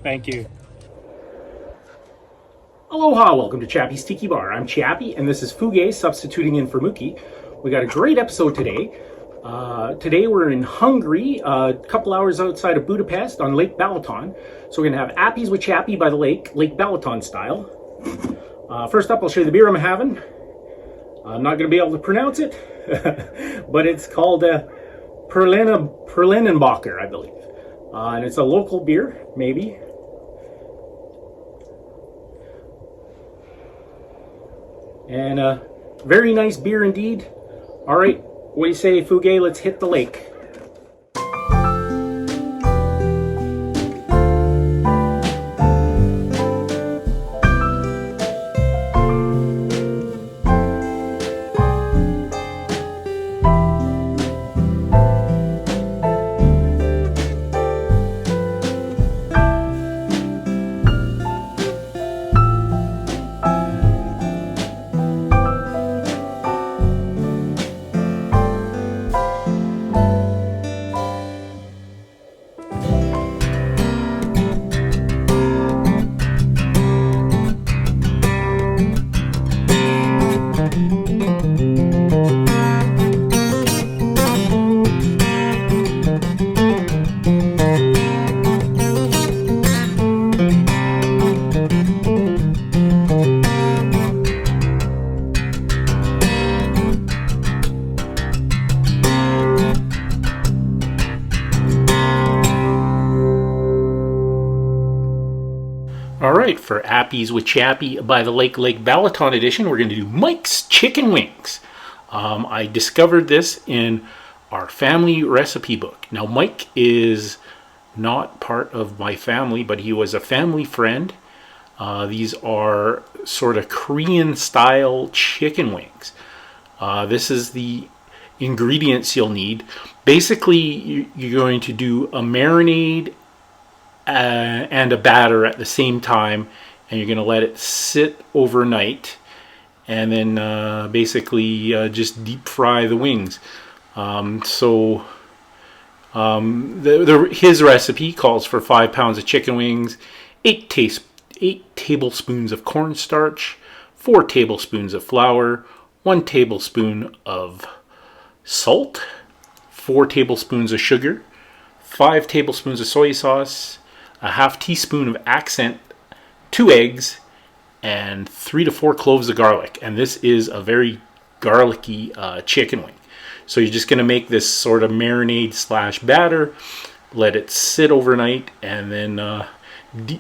Thank you. Aloha, welcome to Chappy's Tiki Bar. I'm Chappy, and this is Fuge substituting in for Mookie. We got a great episode today. Today we're in Hungary, a couple hours outside of Budapest on Lake Balaton. So we're going to have Appies with Chappy by the lake, Lake Balaton style. First up, I'll show you the beer I'm having. I'm not going to be able to pronounce it, but it's called Perlenbacher, I believe. And it's a local beer, maybe. And very nice beer indeed. All right, what do you say, Fuge? Let's hit the lake. Alright, for Appies with Chappy by the Lake Balaton edition, we're going to do Mike's Chicken Wings. I discovered this in our family recipe book. Now, Mike is not part of my family, but he was a family friend. These are sort of Korean-style chicken wings. This is the ingredients you'll need. Basically, you're going to do a marinade and a batter at the same time, and you're going to let it sit overnight, and then basically just deep fry the wings. His recipe calls for 5 pounds of chicken wings, 8 tablespoons of cornstarch, 4 tablespoons of flour, 1 tablespoon of salt, 4 tablespoons of sugar, 5 tablespoons of soy sauce, a half teaspoon of accent, 2 eggs, and 3 to 4 cloves of garlic. And this is a very garlicky chicken wing. So you're just going to make this sort of marinade slash batter, let it sit overnight, and then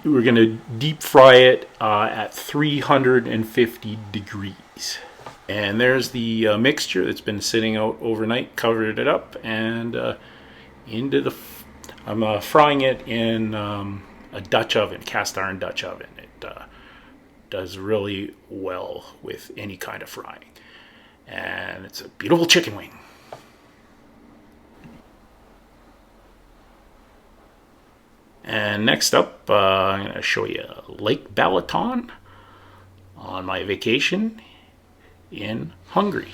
we're going to deep fry it at 350 degrees. And there's the mixture that's been sitting out overnight, covered it up, and I'm frying it in a Dutch oven, cast iron Dutch oven. It does really well with any kind of frying. And it's a beautiful chicken wing. And next up, I'm going to show you Lake Balaton on my vacation in Hungary.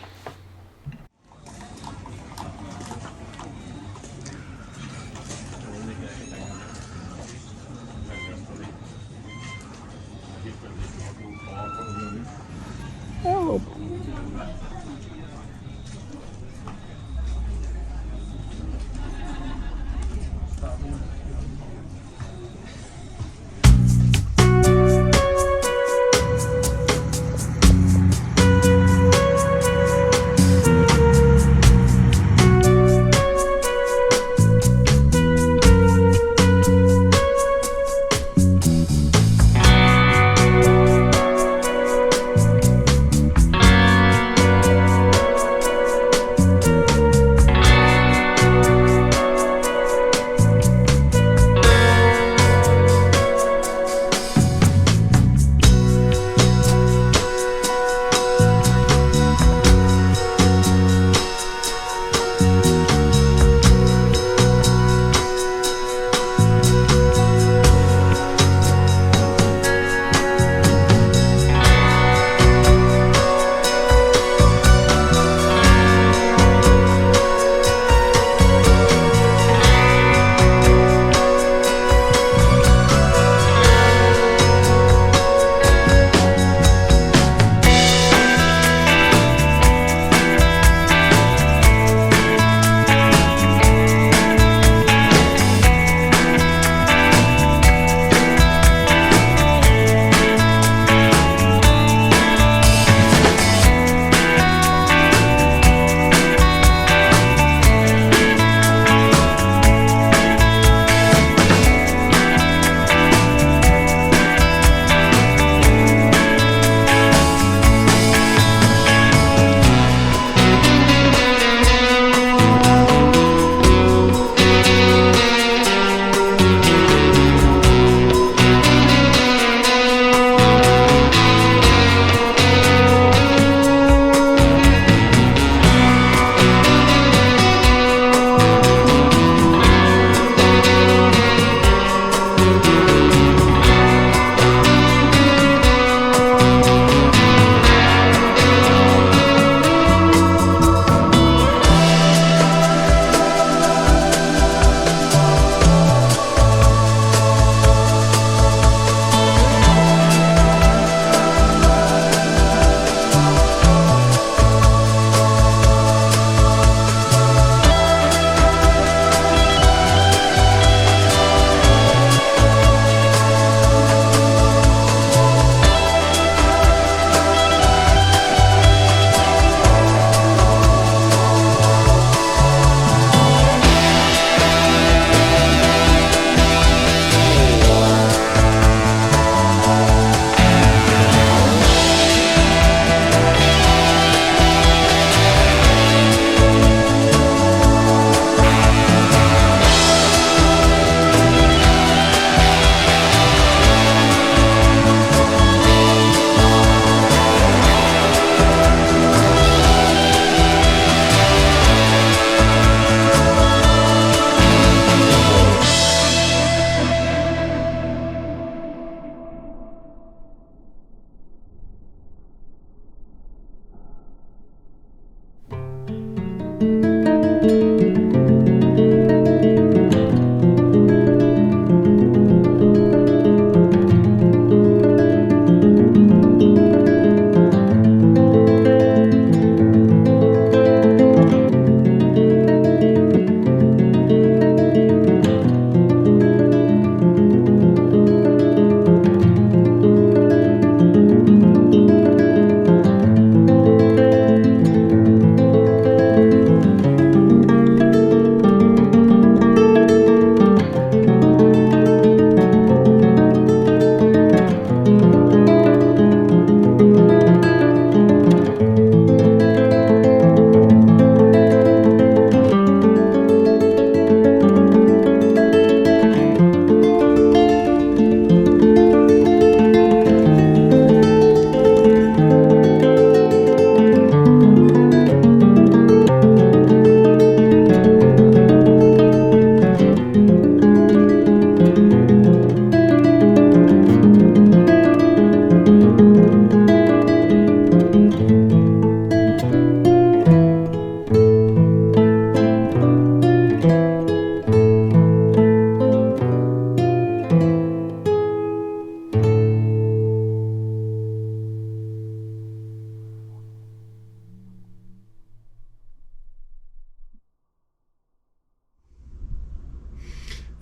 Oh.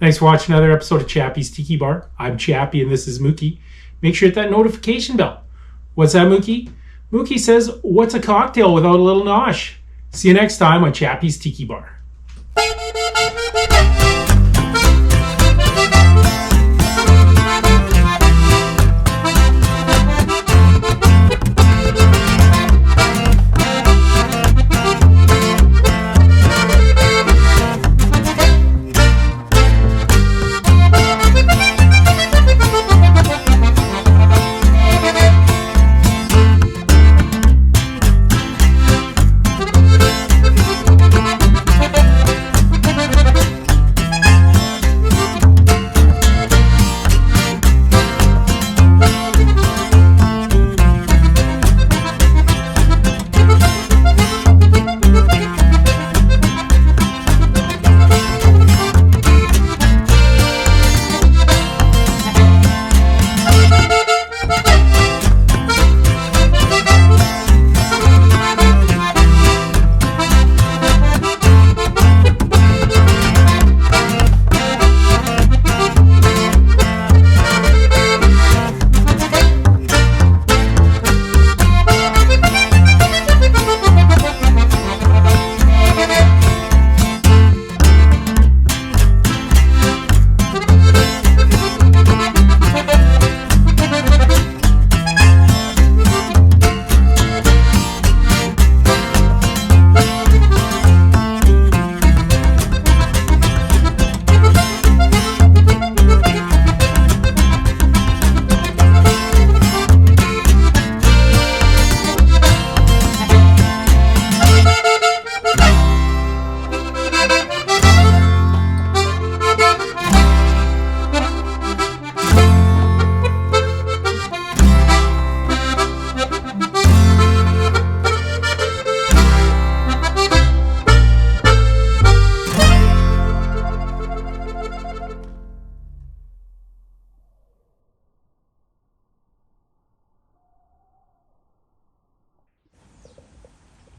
Thanks for watching another episode of Chappy's Tiki Bar. I'm Chappy and this is Mookie. Make sure you hit that notification bell. What's that, Mookie? Mookie says, what's a cocktail without a little nosh? See you next time on Chappy's Tiki Bar.